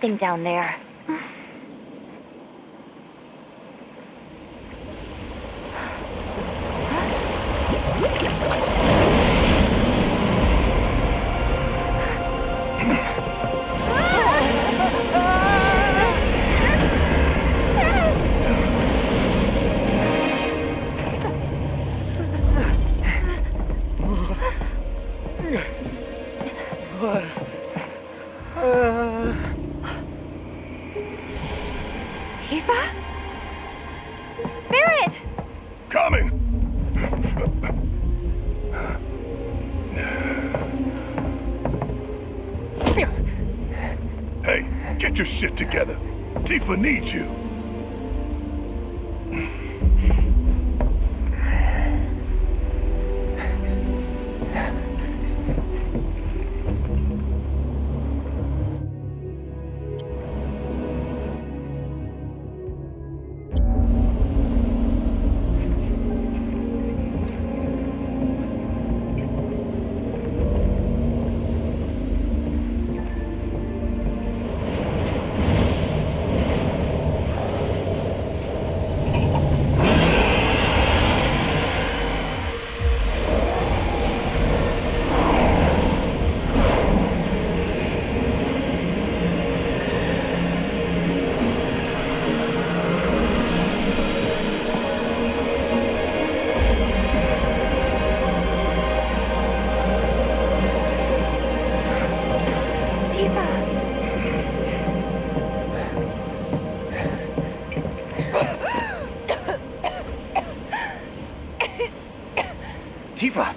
anything down there. Tifa? Barret! Coming! Hey, get your shit together. Tifa needs you. Tifa!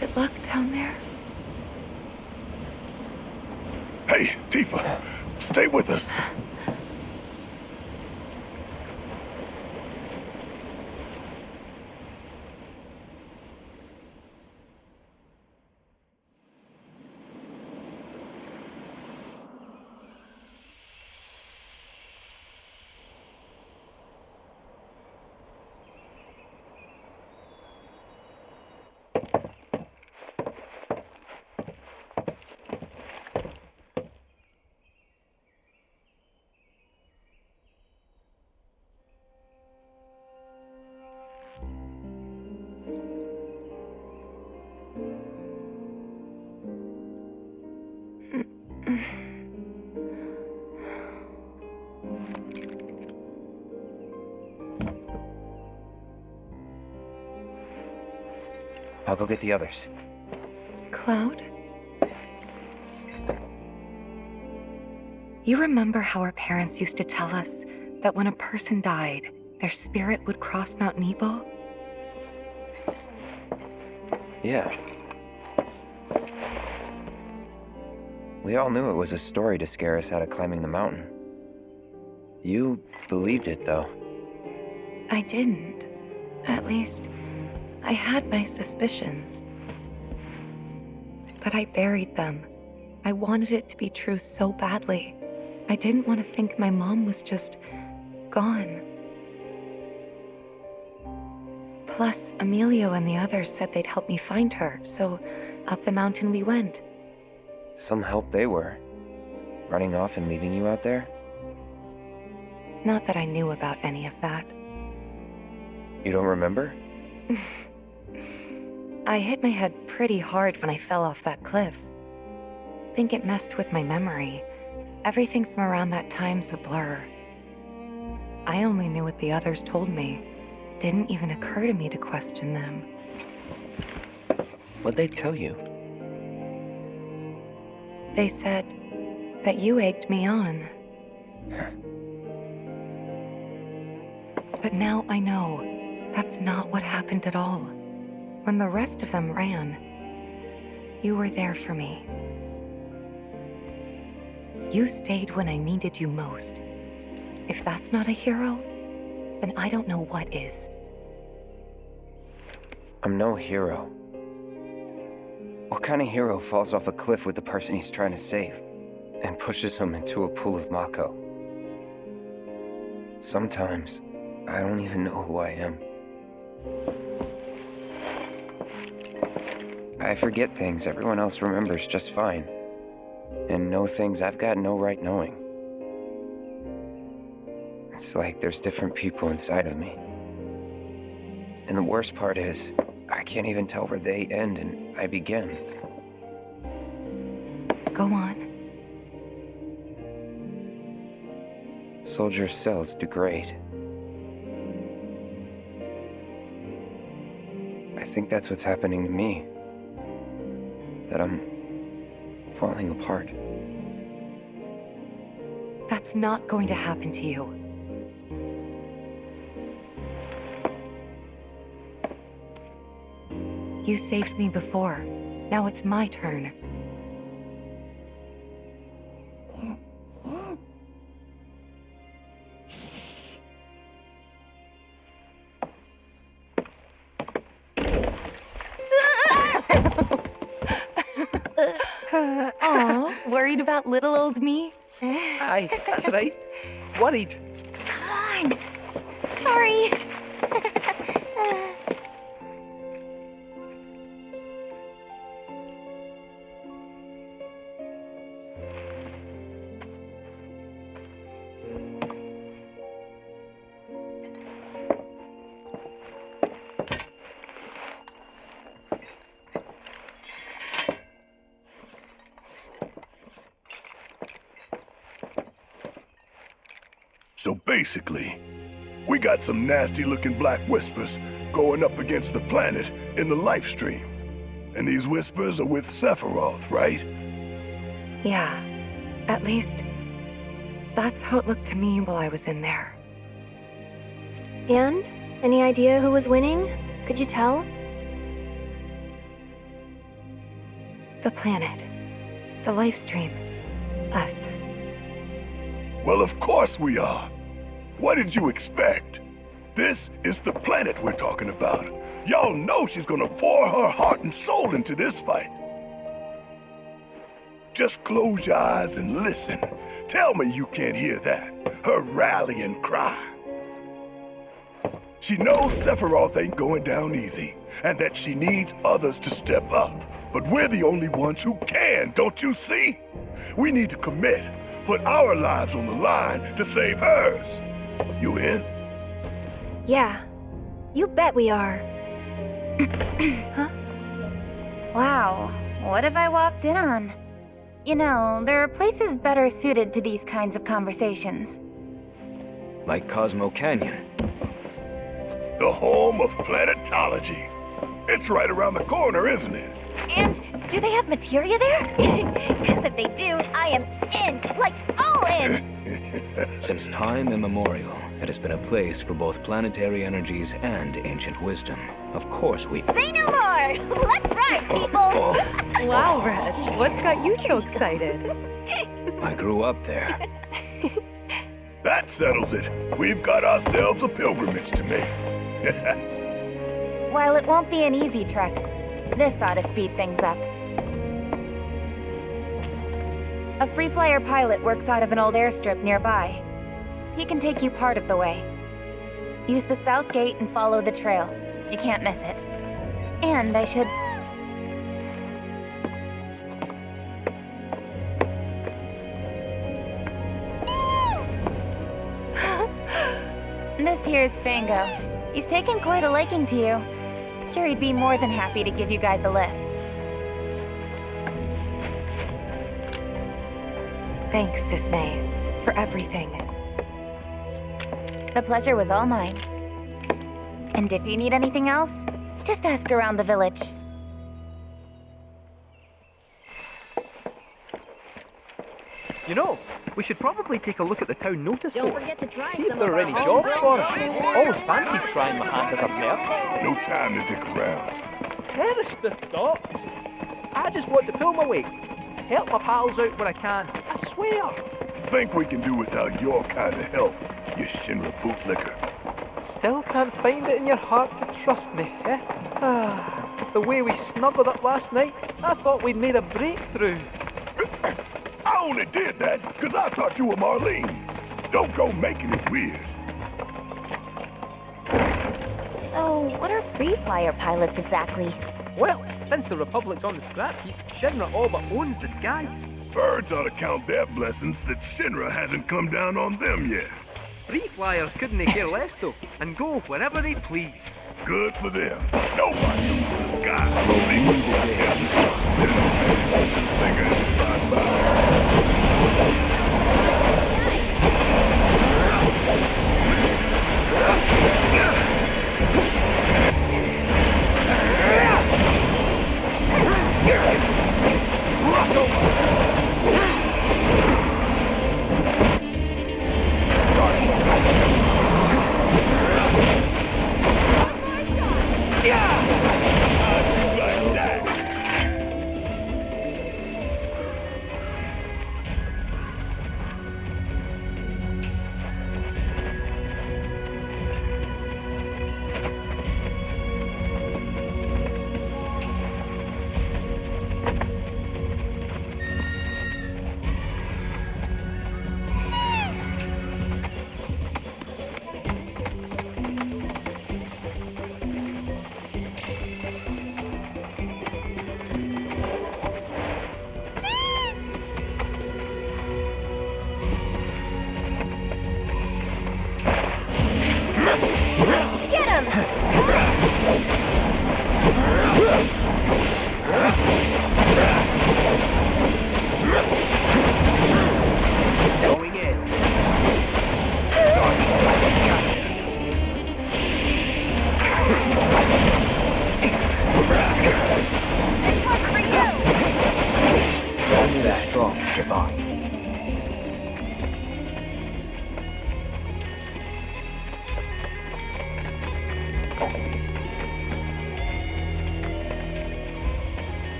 Good luck down there. Hey, Tifa, stay with us. I'll go get the others. Cloud? You remember how our parents used to tell us that when a person died, their spirit would cross Mount Nebo? Yeah. We all knew it was a story to scare us out of climbing the mountain. You believed it, though. I didn't. At least, I had my suspicions. But I buried them. I wanted it to be true so badly. I didn't want to think my mom was just gone. Plus, Emilio and the others said they'd help me find her, so up the mountain we went. Some help they were. Running off and leaving you out there? Not that I knew about any of that. You don't remember? I hit my head pretty hard when I fell off that cliff. Think it messed with my memory. Everything from around that time's a blur. I only knew what the others told me. Didn't even occur to me to question them. What'd they tell you? They said that you egged me on. But now I know that's not what happened at all. When the rest of them ran, you were there for me. You stayed when I needed you most. If that's not a hero, then I don't know what is. I'm no hero. What kind of hero falls off a cliff with the person he's trying to save and pushes him into a pool of Mako? Sometimes, I don't even know who I am. I forget things everyone else remembers just fine, and know things I've got no right knowing. It's like there's different people inside of me. And the worst part is, I can't even tell where they end and I begin. Go on. Soldier cells degrade. I think that's what's happening to me. That I'm falling apart. That's not going to happen to you. You saved me before. Now it's my turn. Aw, worried about little old me? Aye, that's right. Worried. Come on. Sorry. So basically, we got some nasty-looking black whispers going up against the planet in the life stream. And these whispers are with Sephiroth, right? Yeah. At least, that's how it looked to me while I was in there. And? Any idea who was winning? Could you tell? The planet. The life stream. Us. Well, of course we are. What did you expect? This is the planet we're talking about. Y'all know she's gonna pour her heart and soul into this fight. Just close your eyes and listen. Tell me you can't hear that. Her rallying cry. She knows Sephiroth ain't going down easy, and that she needs others to step up. But we're the only ones who can, don't you see? We need to commit, put our lives on the line to save hers. You in? Yeah. You bet we are. Huh? Wow, what have I walked in on? You know, there are places better suited to these kinds of conversations. Like Cosmo Canyon. The home of planetology. It's right around the corner, isn't it? And do they have materia there? Because if they do, I am in, like all in! Since time immemorial, it has been a place for both planetary energies and ancient wisdom. Of course we... Say no more! Let's ride, people! Wow, Reg, what's got you so excited? I grew up there. That settles it. We've got ourselves a pilgrimage to make. While it won't be an easy trek, this ought to speed things up. A free flyer pilot works out of an old airstrip nearby. He can take you part of the way. Use the south gate and follow the trail. You can't miss it. And I should... This here's Spango. He's taken quite a liking to you. Sure, he'd be more than happy to give you guys a lift. Thanks, Disney, for everything. The pleasure was all mine. And if you need anything else, just ask around the village. You know, we should probably take a look at the town notice Don't board. forget to try See if some there of are our any homegrown jobs for us. drinks. Always fancied trying my hand as a merc. No time to dick around. Perish the thought. I just want to pull my weight. Help my pals out where I can. I swear. Think we can do without your kind of help, you Shinra bootlicker. Still can't find it in your heart to trust me, eh? The way we snuggled up last night, I thought we'd made a breakthrough. I only did that because I thought you were Marlene. Don't go making it weird. So, what are free flyer pilots exactly? Well, since the Republic's on the scrap heap, Shinra all but owns the skies. Birds ought to count their blessings that Shinra hasn't come down on them yet. Free flyers couldn't care less though, and go wherever they please. Good for them. Nobody owns the sky. At least Shinra.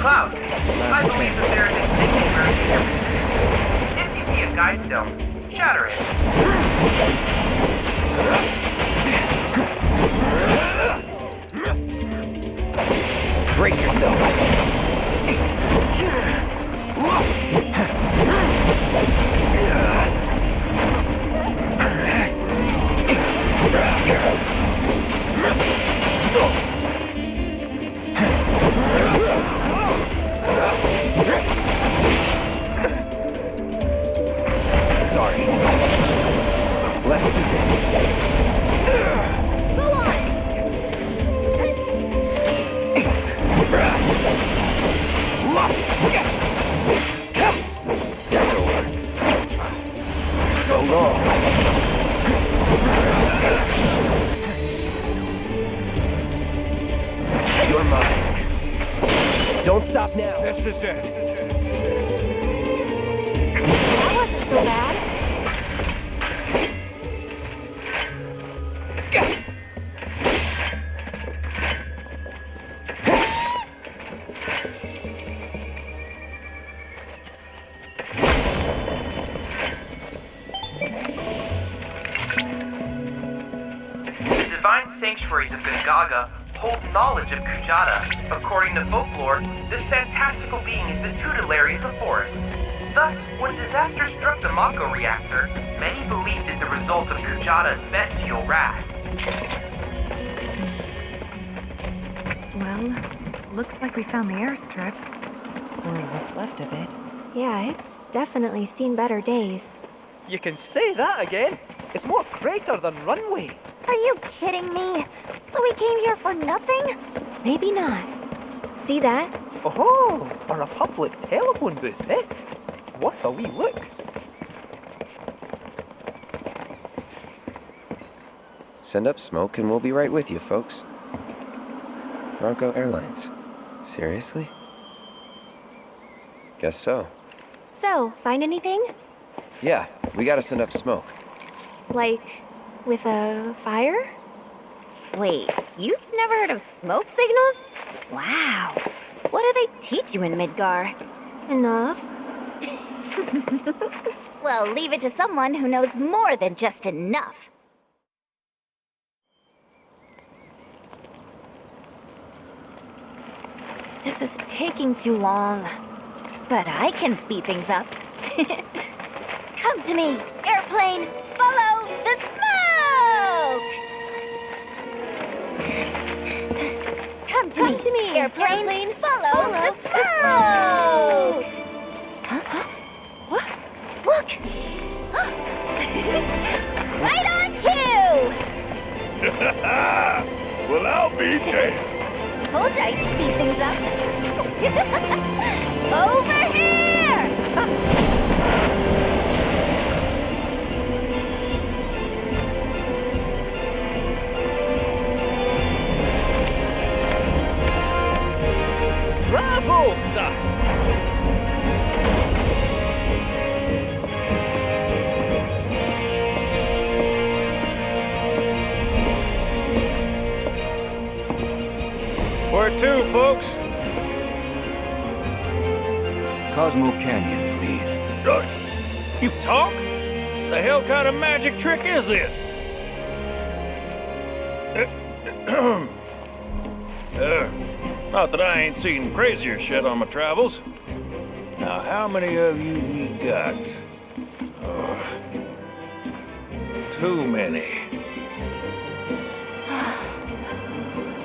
Cloud, I believe that there is a signature in your vicinity. If you see a guide stone, shatter it. Brace yourself. Don't stop now. This is it. That wasn't so bad. The divine sanctuaries of Gongaga hold knowledge of Kujata. According to folklore, this fantastical being is the tutelary of the forest. Thus, when disaster struck the Mako reactor, many believed it the result of Kujata's bestial wrath. Well, looks like we found the airstrip. Or what's left of it. Yeah, it's definitely seen better days. You can say that again. It's more crater than runway. Are you kidding me? So we came here for nothing? Maybe not. See that? Oh, a Republic telephone booth, eh? Worth a wee look. Send up smoke and we'll be right with you, folks. Bronco Airlines. Seriously? Guess so. So, find anything? Yeah, we gotta send up smoke. Like, with a fire? Wait, you've never heard of smoke signals? Wow. What do they teach you in Midgar? Enough. Well, leave it to someone who knows more than just enough. This is taking too long. But I can speed things up. Come to me, airplane! Follow the smoke! Come to me, airplane! Follow the smoke! Huh? What? Look! Right on cue! Well, I'll be damned. Told you I'd speed things up. Over here! Bravo, sir! Where to, folks? Cosmo Canyon, please. You talk? The hell kind of magic trick is this? Not that I ain't seen crazier shit on my travels. Now, how many of you we got? Too many.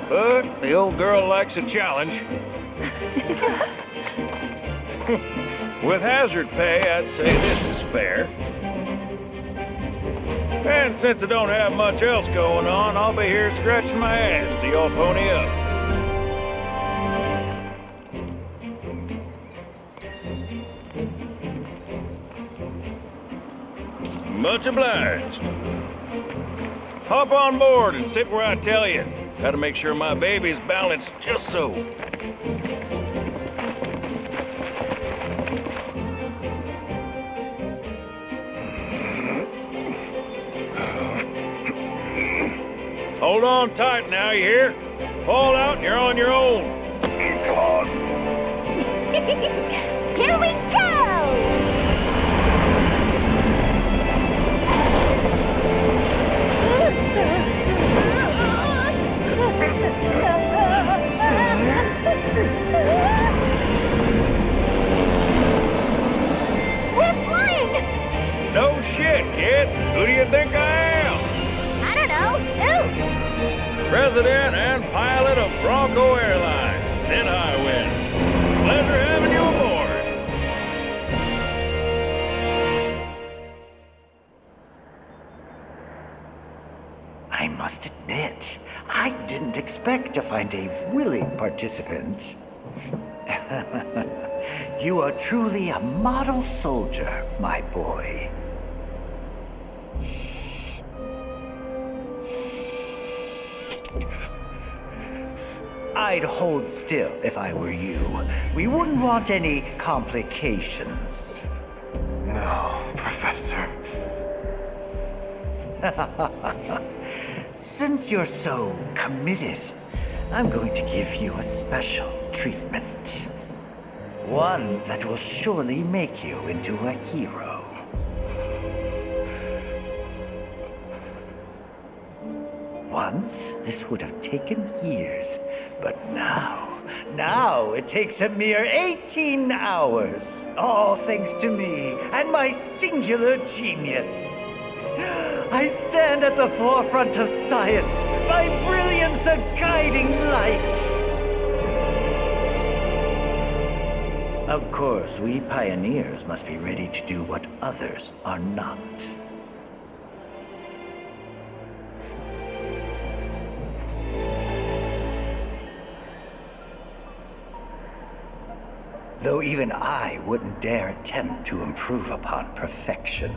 But the old girl likes a challenge. With hazard pay, I'd say this is fair. And since I don't have much else going on, I'll be here scratching my ass till y'all pony up. Much obliged. Hop on board and sit where I tell you. Gotta make sure my baby's balanced just so. Hold on tight now, you hear? Fall out and you're on your own. Claus. Here we go! We're flying! No shit, kid. Who do you think I am? I don't know. Who? President and pilot of Bronco Airlines, Sid Highwind. Pleasure having you aboard. I must admit, I didn't expect to find a willing participant. You are truly a model soldier, my boy. I'd hold still if I were you. We wouldn't want any complications. No, Professor. Since you're so committed, I'm going to give you a special treatment. One that will surely make you into a hero. Once, this would have taken years, but now it takes a mere 18 hours. All thanks to me and my singular genius. I stand at the forefront of science, my brilliance a guiding light. Of course, we pioneers must be ready to do what others are not. Though even I wouldn't dare attempt to improve upon perfection.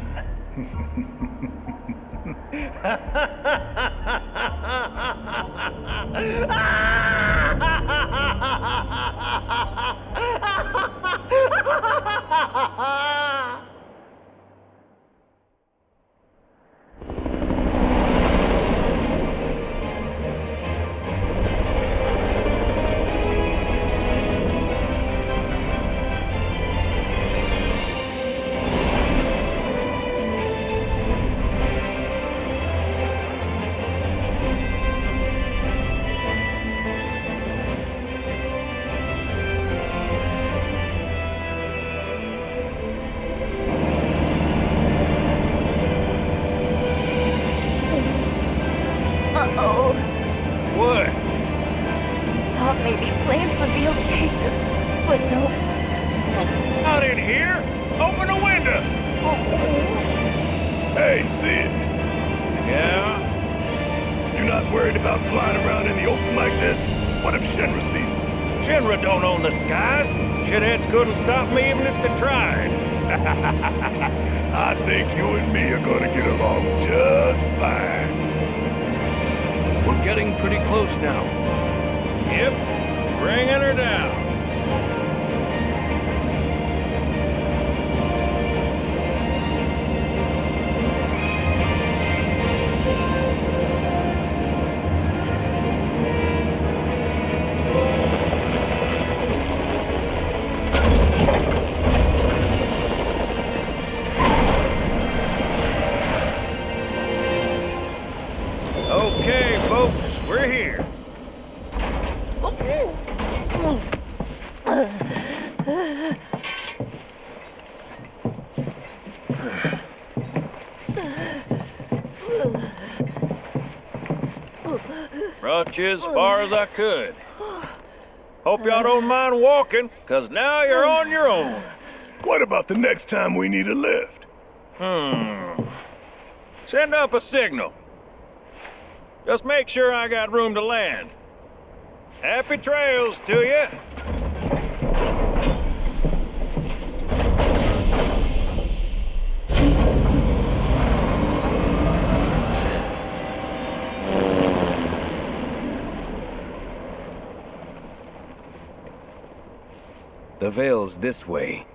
Uh-oh. What? Thought maybe flames would be okay, but no. Not in here! Open the window! Hey, Sid, Yeah? you're not worried about flying around in the open like this? What if Shinra sees us? Shinra don't own the skies. Shitheads couldn't stop me even if they tried. I think you and me are gonna get along just fine. We're getting pretty close now. Yep, bringing her down. Okay, folks, we're here. Brought you as far as I could. Hope y'all don't mind walking, 'cause now you're on your own. What about the next time we need a lift? Send up a signal. Just make sure I got room to land. Happy trails to you. The Veil's this way.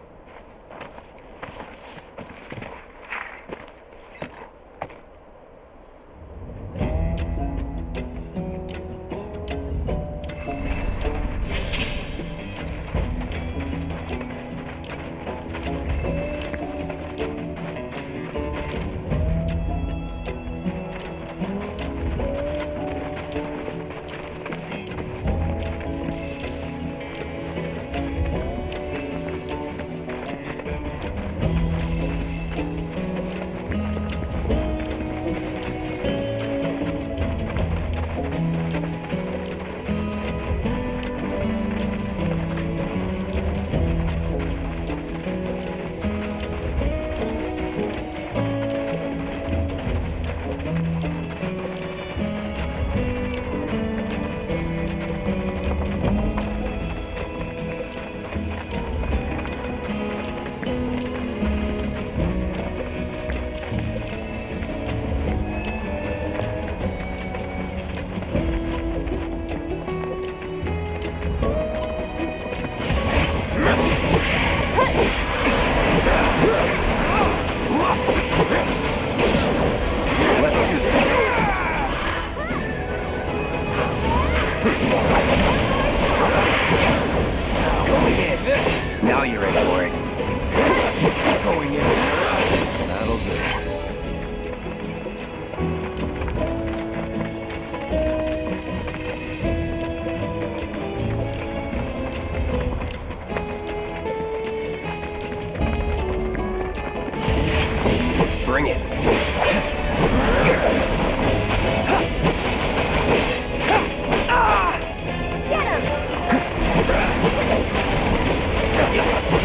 Now you're ready for it. Going in. That'll do. Bring it. Get him!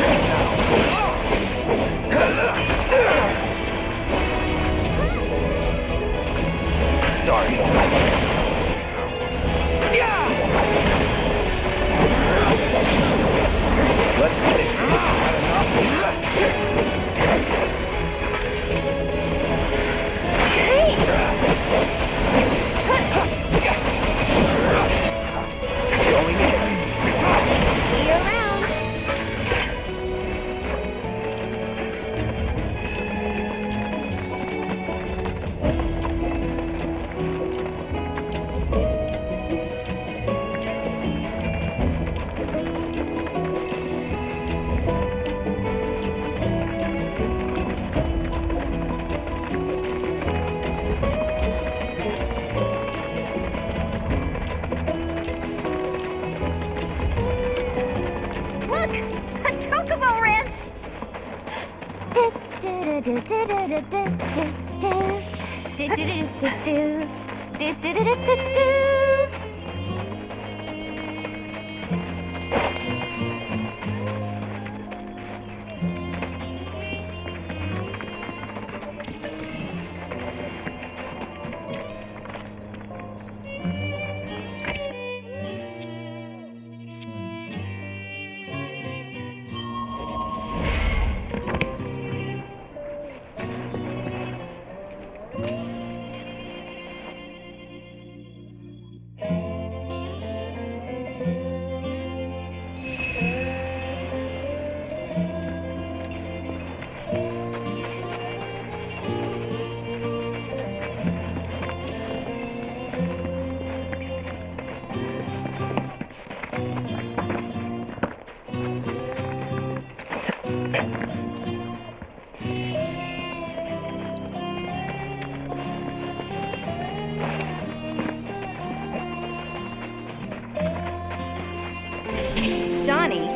Shawnee,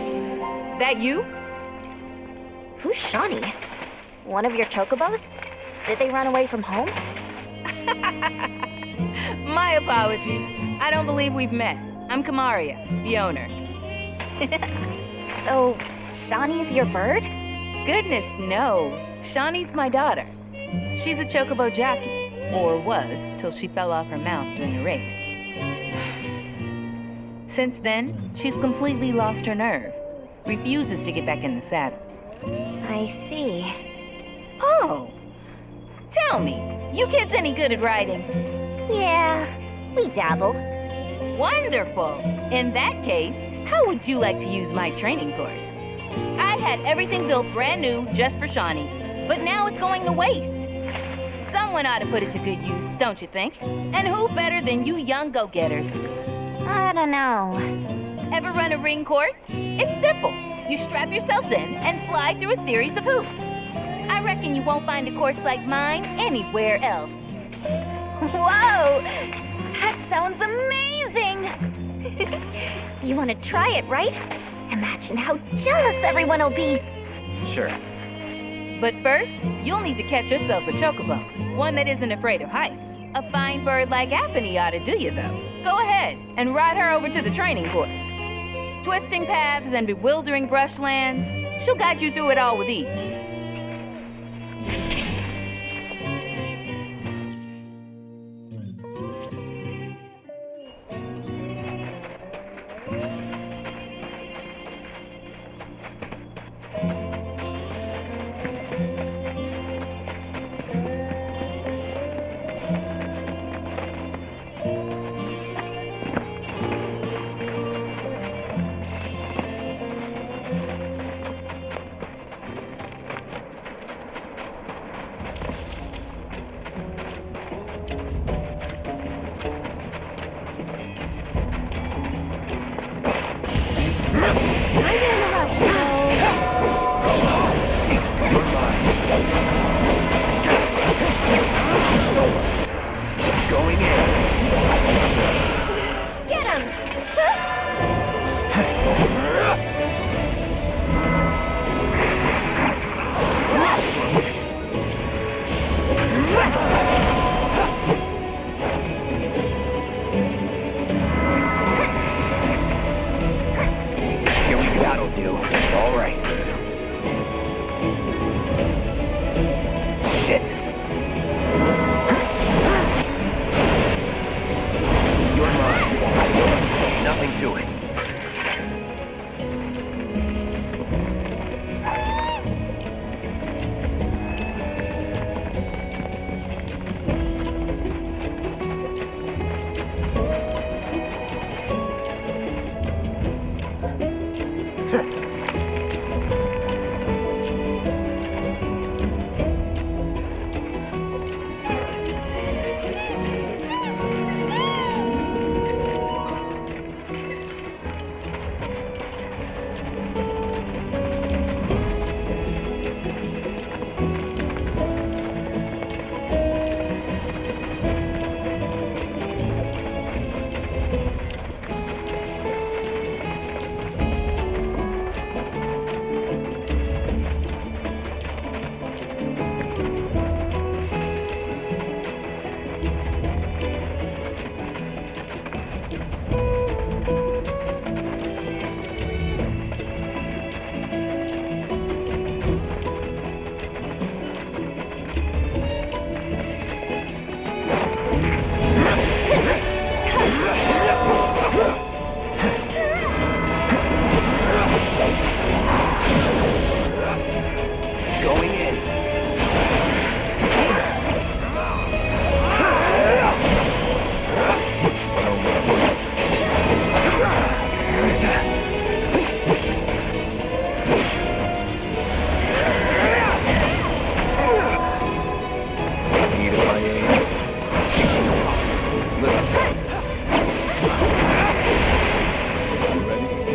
that you? Who's Shawnee? One of your chocobos? Did they run away from home? My apologies. I don't believe we've met. I'm Kamaria, the owner. So, Shawnee's your bird? Goodness, no. Shawnee's my daughter. She's a chocobo jockey, or was till she fell off her mount during a race. Since then, she's completely lost her nerve. Refuses to get back in the saddle. I see. Oh! Tell me, you kids any good at riding? Yeah, we dabble. Wonderful! In that case, how would you like to use my training course? I had everything built brand new just for Shawnee, but now it's going to waste. Someone ought to put it to good use, don't you think? And who better than you young go-getters? I don't know. Ever run a ring course? It's simple. You strap yourselves in and fly through a series of hoops. I reckon you won't find a course like mine anywhere else. Whoa! That sounds amazing! You want to try it, right? Imagine how jealous everyone will be. Sure. But first, you'll need to catch yourself a chocobo. One that isn't afraid of heights. A fine bird like Apony ought to do you, though. Go ahead and ride her over to the training course. Twisting paths and bewildering brushlands, she'll guide you through it all with ease.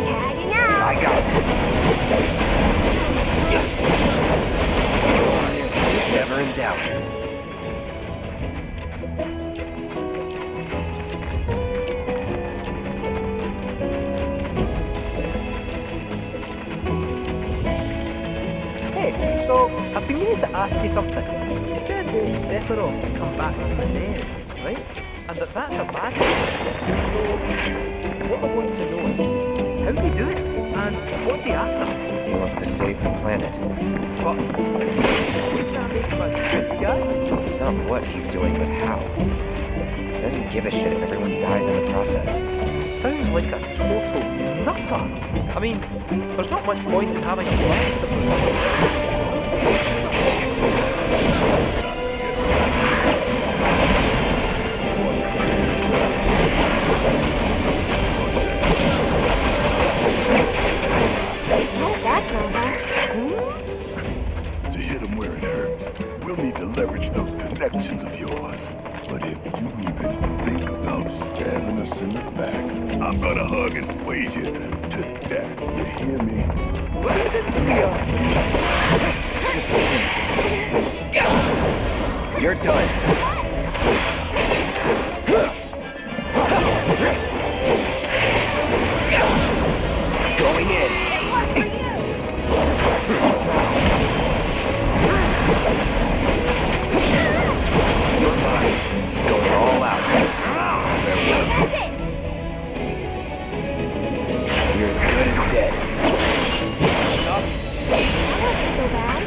Tagging out. I got this. Never in doubt. Hey, so I've been meaning to ask you something. You said old Sephiroth's come back from the dead, right? And that's a bad thing. So, what I want to know is, how do you do it? And what's he after? He wants to save the planet. But, wouldn't that make him a good guy? It's not what he's doing, but how. He doesn't give a shit if everyone dies in the process. Sounds like a total nutter. I mean, there's not much point in having a plan to prevent. That's over. To hit him where it hurts, we'll need to leverage those connections of yours. But if you even think about stabbing us in the back, I'm gonna hug and squeeze you to death. You hear me? You're done. Going in. You're mine. Going all out. You're as good as dead. That wasn't so bad.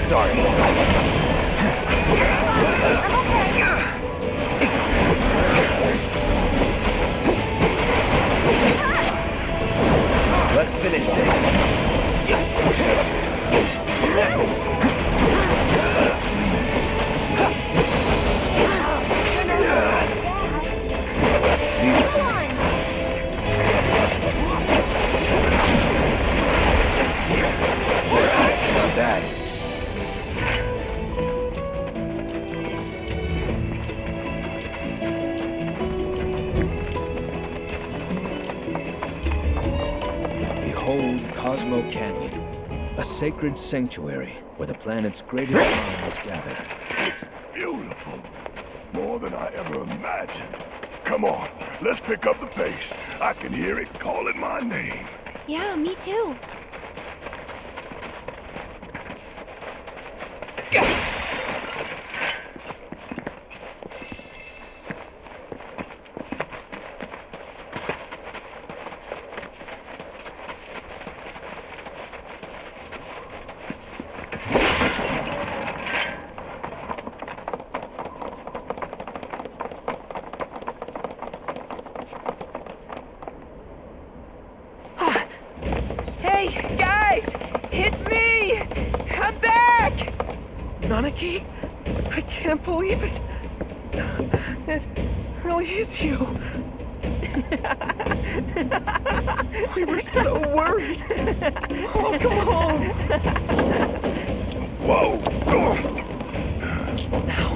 Sorry. Let's finish Not bad. Behold Cosmo Canyon, a sacred sanctuary where the planet's greatest minds gather. It's beautiful. More than I ever imagined. Come on, let's pick up the pace. I can hear it calling my name. Yeah, me too. Hey, guys! It's me! I'm back! Nanaki? I can't believe it. It really is you. We were so worried. Oh, come on. Whoa! Now,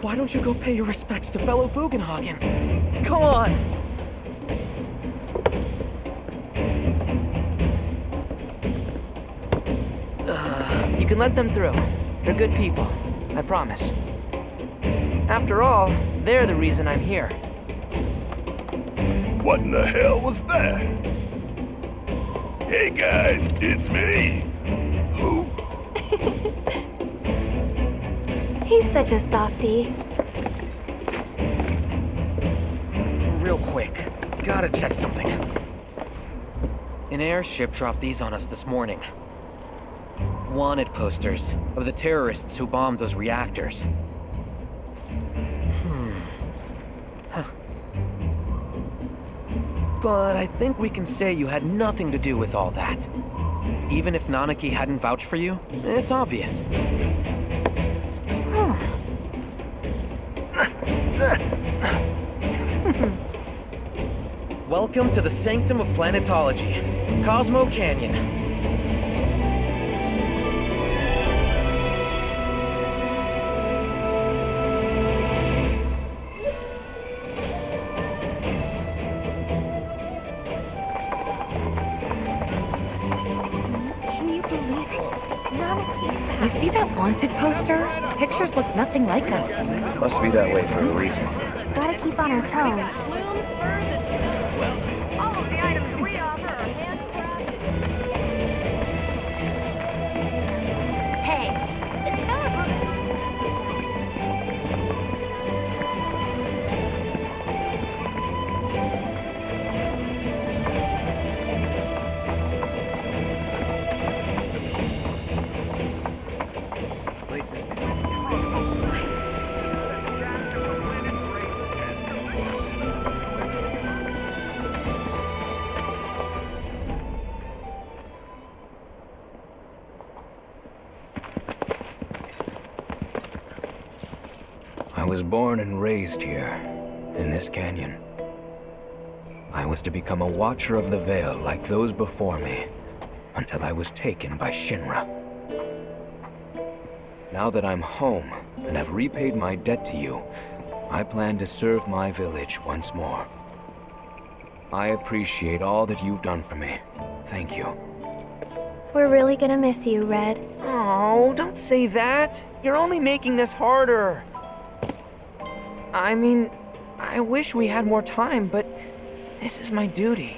why don't you go pay your respects to fellow Bugenhagen? Come on. You can let them through. They're good people. I promise. After all, they're the reason I'm here. What in the hell was that? Hey guys, it's me. Who? He's such a softie. Real quick, gotta check something. An airship dropped these on us this morning. wanted posters of the terrorists who bombed those reactors. But I think we can say you had nothing to do with all that. Even if Nanaki hadn't vouched for you, it's obvious. Welcome to the Sanctum of Planetology, Cosmo Canyon. You see that wanted poster? Pictures look nothing like us. Must be that way for a reason. Gotta keep on our toes. All of the items we offer are handcrafted. Hey, this fella Buddha. I was born and raised here, in this canyon. I was to become a watcher of the Veil like those before me, until I was taken by Shinra. Now that I'm home and have repaid my debt to you, I plan to serve my village once more. I appreciate all that you've done for me. Thank you. We're really gonna miss you, Red. Oh, don't say that. You're only making this harder. I mean, I wish we had more time, but this is my duty.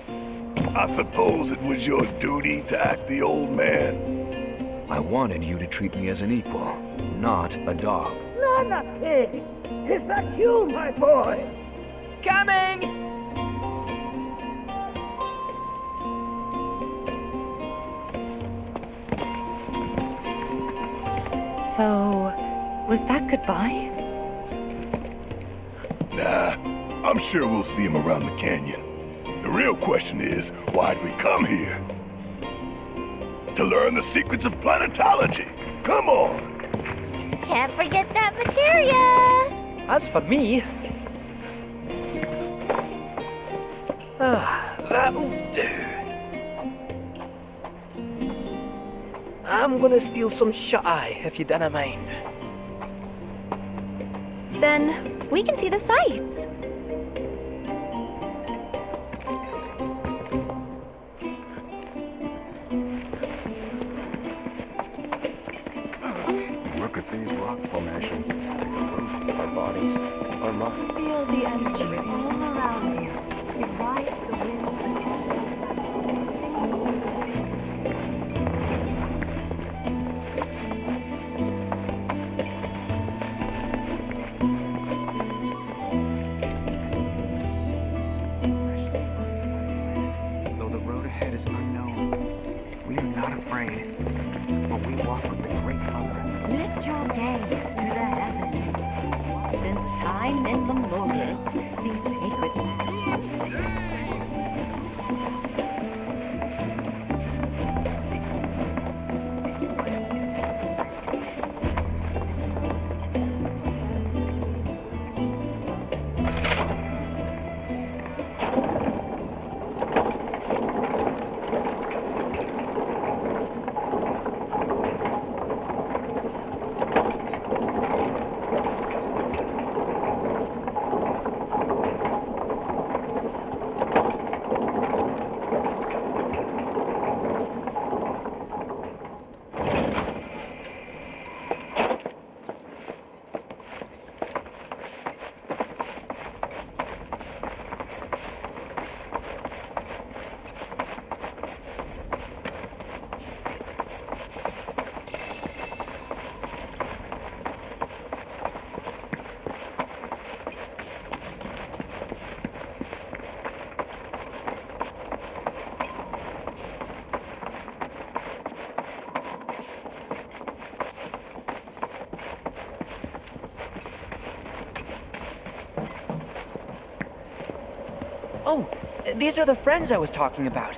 I suppose it was your duty to act the old man. I wanted you to treat me as an equal, not a dog. Nanaki! Is that you, my boy? Coming! So, was that goodbye? Nah, I'm sure we'll see him around the canyon. The real question is, why'd we come here? To learn the secrets of planetology. Come on! Can't forget that materia! As for me... that'll do. I'm gonna steal some shut-eye, if you don't mind. Then we can see the sights. Look at these rock formations. Our bodies, our mind. Feel the energy all around you. It rides the winds and Though the road ahead is unknown, we are not afraid. For we walk with the Great Mother. lift your gaze to the heavens. Since time immemorial, these sacred Oh, these are the friends I was talking about.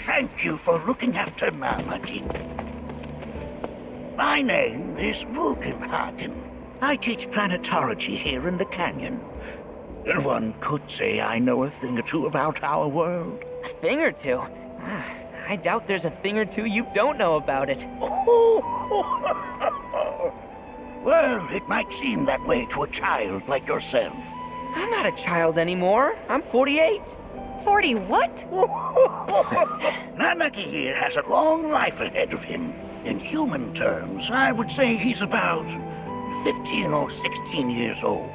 Thank you for looking after Mamaki. My name is Vulcanhagen. I teach planetology here in the canyon. One could say I know a thing or two about our world. A thing or two? I doubt there's a thing or two you don't know about it. Well, it might seem that way to a child like yourself. I'm not a child anymore. I'm 48. 40 what? Nanaki here has a long life ahead of him. In human terms, I would say he's about 15 or 16 years old.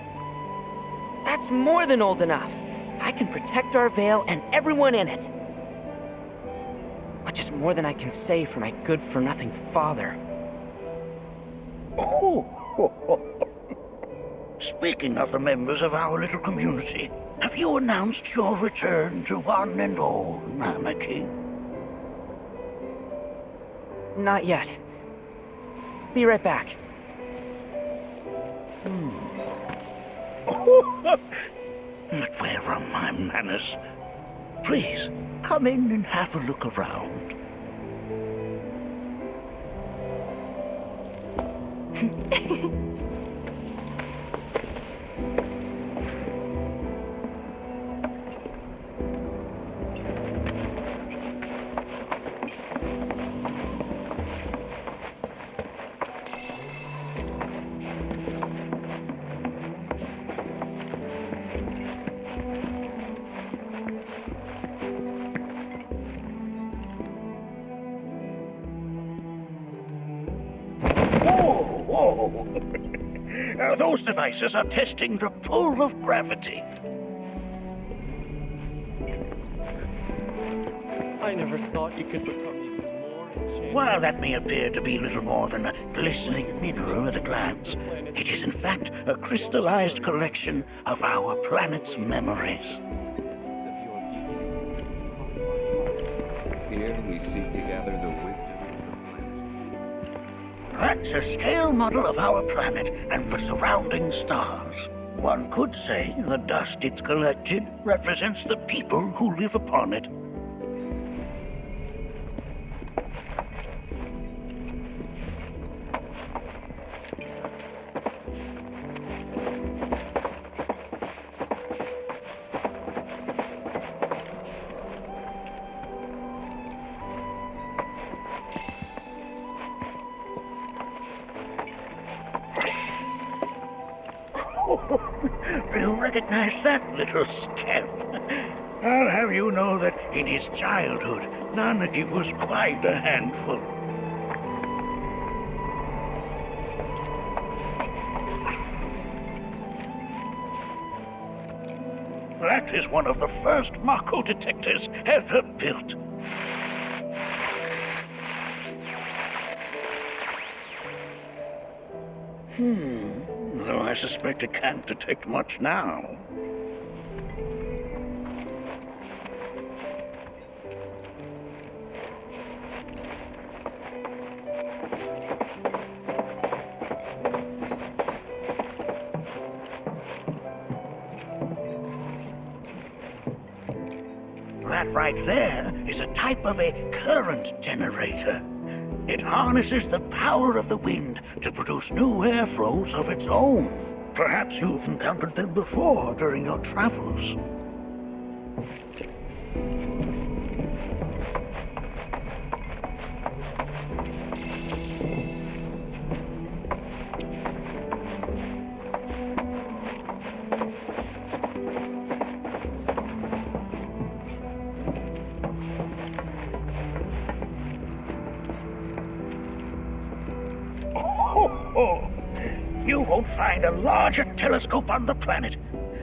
That's more than old enough. I can protect our Vale and everyone in it. Which is more than I can say for my good-for-nothing father. Speaking of the members of our little community, have you announced your return to one and all, Nanaki? Not yet. Be right back. But where are my manners? Please, come in and have a look around. Whoa! Those devices are testing the pull of gravity. I never thought you could become even more enchanted. While that may appear to be little more than a glistening mineral at a glance, it is in fact a crystallized collection of our planet's memories. Here we seek to gather the wisdom. That's a scale model of our planet and the surrounding stars. One could say the dust it's collected represents the people who live upon it. Do you recognize that little scamp? I'll have you know that in his childhood, Nanaki was quite a handful. That is one of the first Mako detectors ever built. Though I suspect it can't detect much now. That right there is a type of a current generator. It harnesses the power of the wind to produce new airflows of its own. Perhaps you've encountered them before during your travels. You won't find a larger telescope on the planet.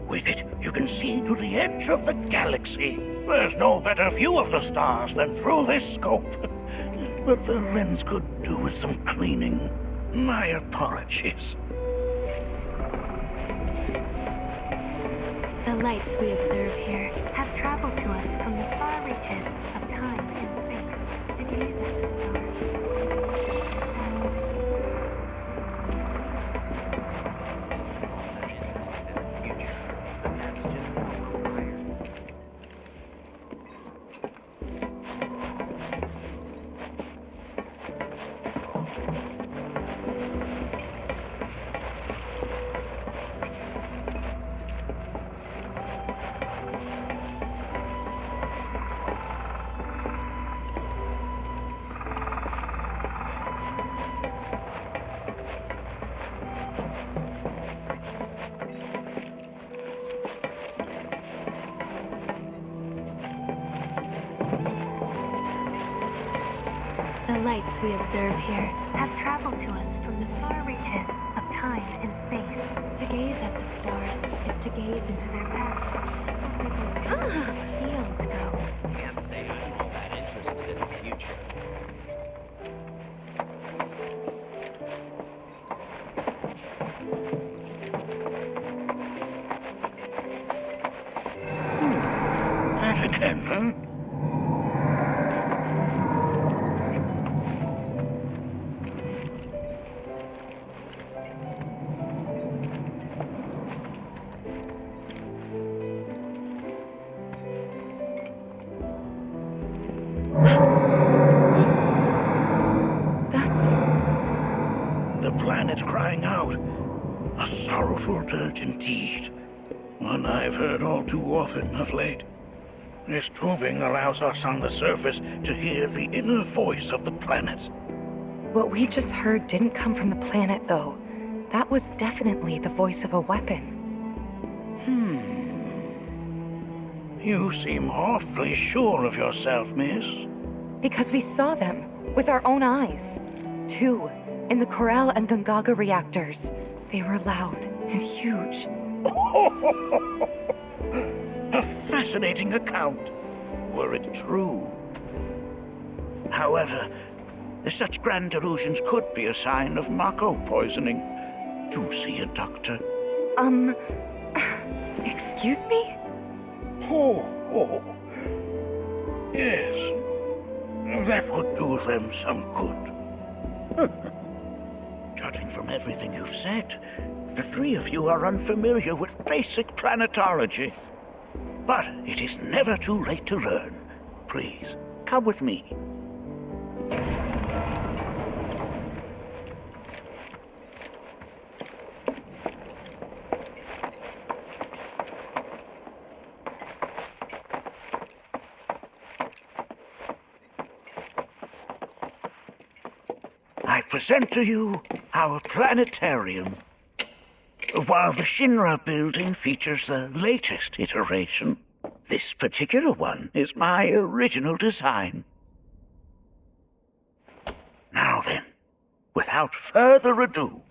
With it, you can see to the edge of the galaxy. There's no better view of the stars than through this scope. But the lens could do with some cleaning. My apologies. The lights we observe here have traveled to us from the far reaches of time and space to gaze at the stars. The lights we observe here have traveled to us from the far reaches of time and space. To gaze at the stars is to gaze into their past. Eons ago. Can't say I'm all that interested in the future. That again, huh? The planet crying out. A sorrowful dirge indeed. One I've heard all too often of late. This tubing allows us on the surface to hear the inner voice of the planet. What we just heard didn't come from the planet, though. That was definitely the voice of a weapon. You seem awfully sure of yourself, miss. Because we saw them with our own eyes. 2 in the Corel and Gungaga reactors. They were loud and huge. A fascinating account, were it true. However, such grand delusions could be a sign of Mako poisoning. Do see a doctor. Excuse me? Oh. Yes. That would do them some good. Judging from everything you've said, the three of you are unfamiliar with basic planetology. But it is never too late to learn. Please, come with me. I present to you our planetarium. While the Shinra building features the latest iteration, this particular one is my original design. Now then, without further ado,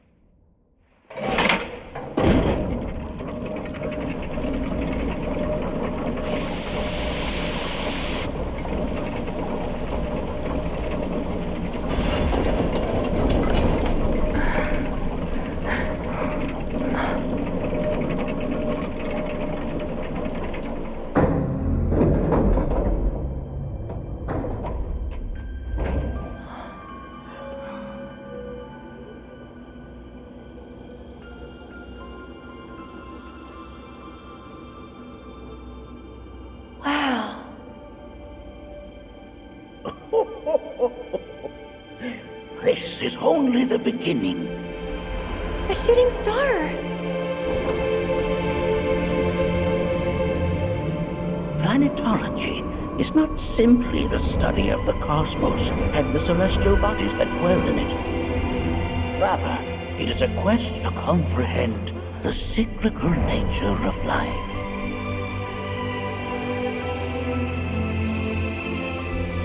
this is only the beginning. A shooting star! Planetology is not simply the study of the cosmos and the celestial bodies that dwell in it. Rather, it is a quest to comprehend the cyclical nature of life.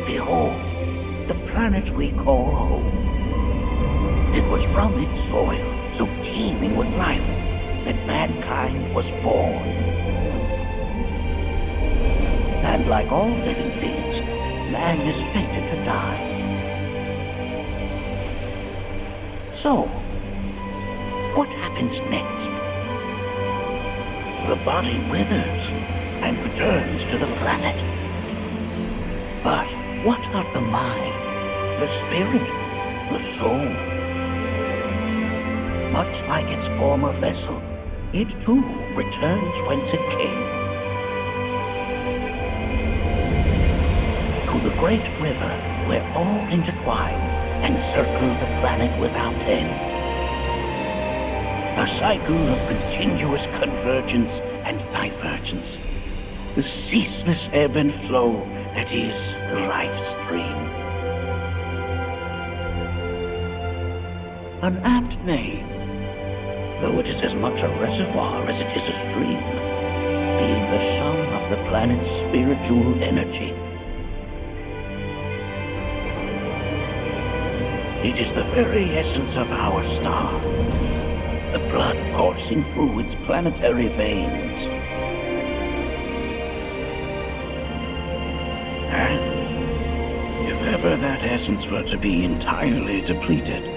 Behold, the planet we call home. It was from its soil, so teeming with life, that mankind was born. And like all living things, man is fated to die. So, what happens next? The body withers and returns to the planet. But what of the mind, the spirit, the soul? Much like its former vessel, it too returns whence it came. To the great river where all intertwine and circle the planet without end. A cycle of continuous convergence and divergence. The ceaseless ebb and flow that is the life stream. An apt name, though it is as much a reservoir as it is a stream, being the sum of the planet's spiritual energy. It is the very essence of our star. The blood coursing through its planetary veins. And if ever that essence were to be entirely depleted,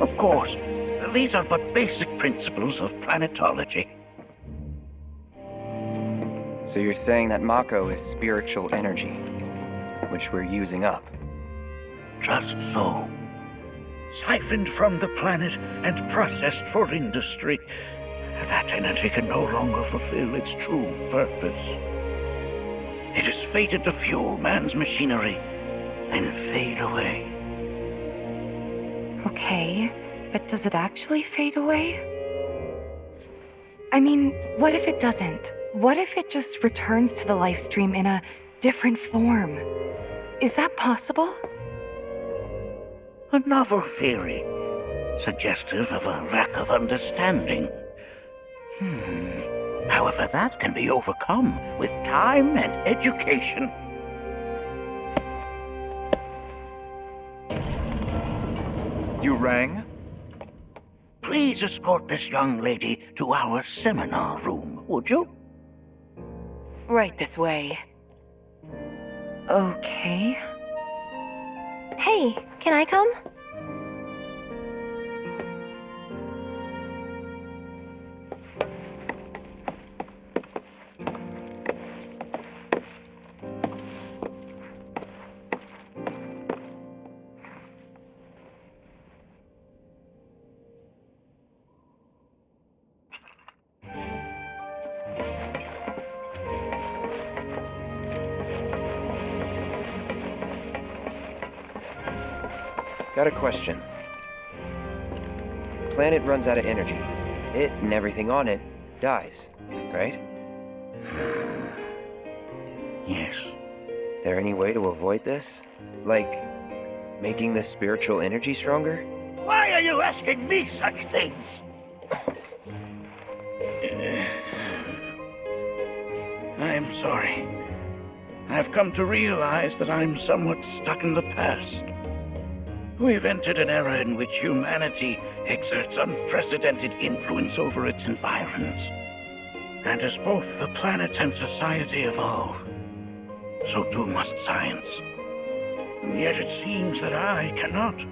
of course, these are but basic principles of planetology. So you're saying that Mako is spiritual energy, which we're using up? Just so. Siphoned from the planet and processed for industry, that energy can no longer fulfill its true purpose. It is fated to fuel man's machinery, then fade away. Okay, but does it actually fade away? I mean, what if it doesn't? What if it just returns to the life stream in a different form? Is that possible? A novel theory, suggestive of a lack of understanding. However, that can be overcome with time and education. You rang? Please escort this young lady to our seminar room, would you? Right this way. Okay. Hey, can I come? Got a question. Planet runs out of energy. It and everything on it dies, right? Yes. There any way to avoid this? Like, making the spiritual energy stronger? Why are you asking me such things? I'm sorry. I've come to realize that I'm somewhat stuck in the past. We've entered an era in which humanity exerts unprecedented influence over its environs. And as both the planet and society evolve, so too must science. And yet it seems that I cannot.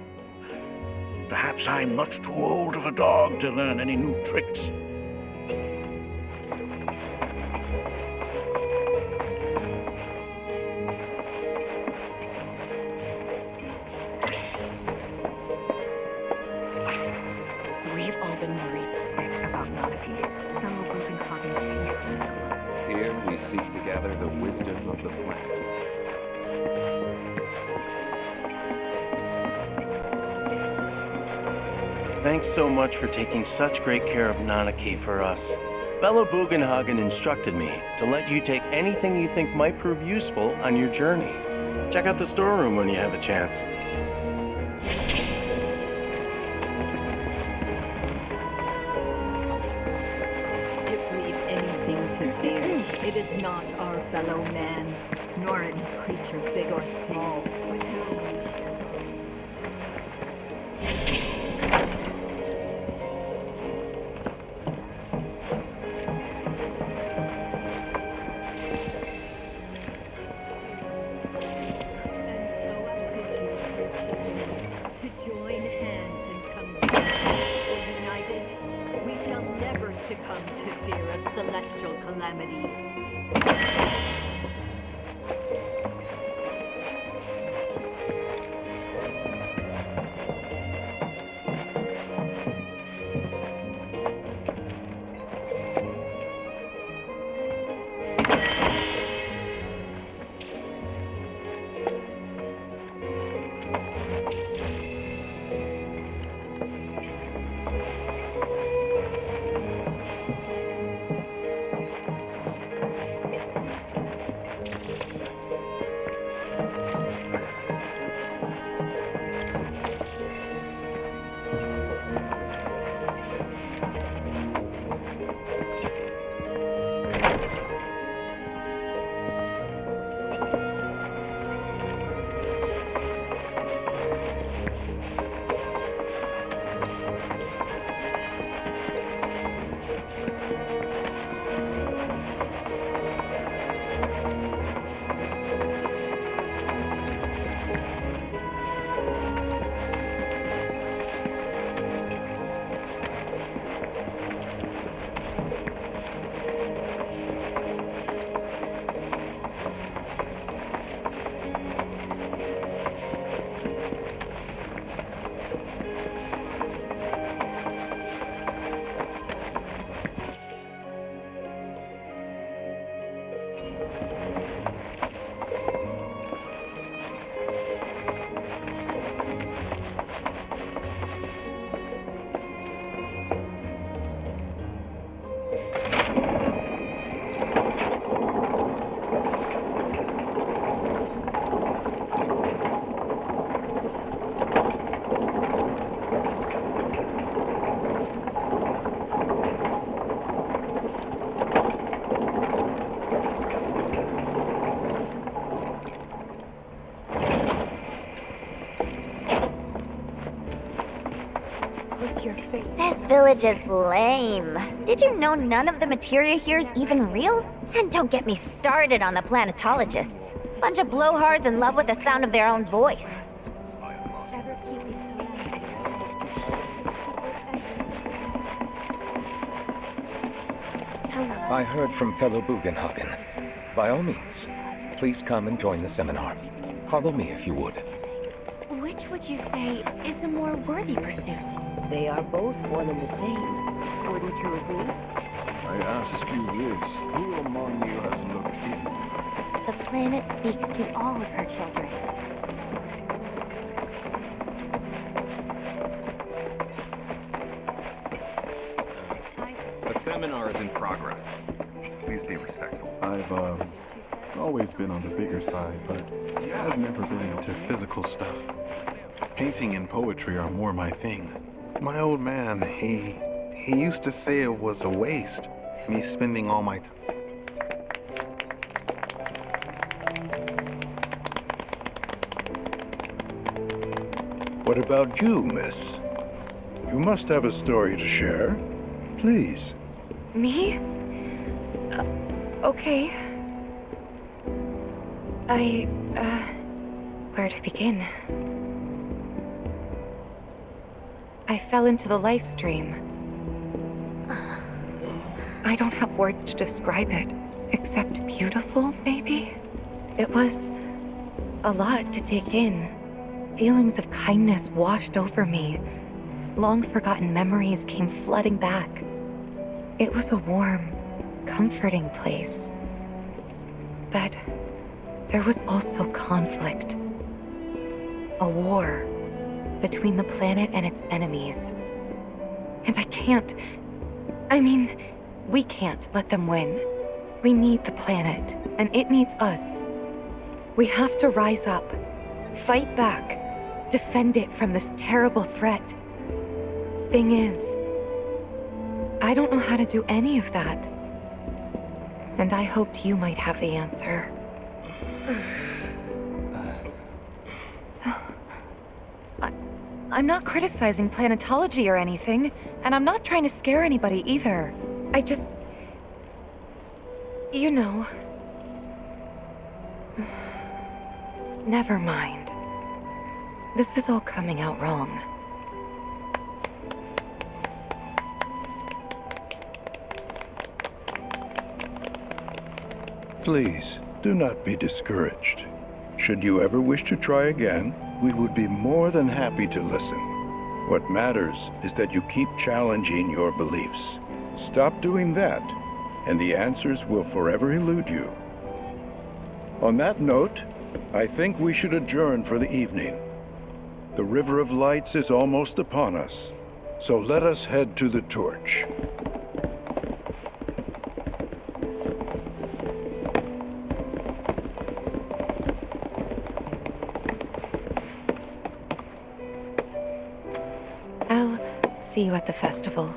Perhaps I'm much too old of a dog to learn any new tricks. Here we seek to gather the wisdom of the planet. Thanks so much for taking such great care of Nanaki for us. Fellow Bugenhagen instructed me to let you take anything you think might prove useful on your journey. Check out the storeroom when you have a chance. If we've anything to fear, it is not our fellow man, nor any creature big or small, with whom we share. Succumb to fear of celestial calamity. Hide your face. This village is lame. Did you know none of the materia here is even real? And don't get me started on the planetologists. Bunch of blowhards in love with the sound of their own voice. I heard from fellow Bugenhagen. By all means, please come and join the seminar. Follow me if you would. Which would you say is a more worthy pursuit? They are both one and the same. Wouldn't you agree? I ask you this, who among you has looked in? The planet speaks to all of her children. The seminar is in progress. Please be respectful. I've always been on the bigger side, but I've never been into physical stuff. Painting and poetry are more my thing. My old man, he used to say it was a waste, me spending all my time. What about you, miss? You must have a story to share. Please. Me? Okay. Where to begin? I fell into the life stream. I don't have words to describe it, except beautiful, maybe? It was a lot to take in. Feelings of kindness washed over me. Long-forgotten memories came flooding back. It was a warm, comforting place. But there was also conflict. A war between the planet and its enemies. And we can't let them win. We need the planet, and it needs us. We have to rise up, fight back, defend it from this terrible threat. Thing is, I don't know how to do any of that. And I hoped you might have the answer. I'm not criticizing planetology or anything, and I'm not trying to scare anybody either. I just... You know... Never mind. This is all coming out wrong. Please, do not be discouraged. Should you ever wish to try again, we would be more than happy to listen. What matters is that you keep challenging your beliefs. Stop doing that, and the answers will forever elude you. On that note, I think we should adjourn for the evening. The River of Lights is almost upon us, so let us head to the torch. I'll see you at the festival.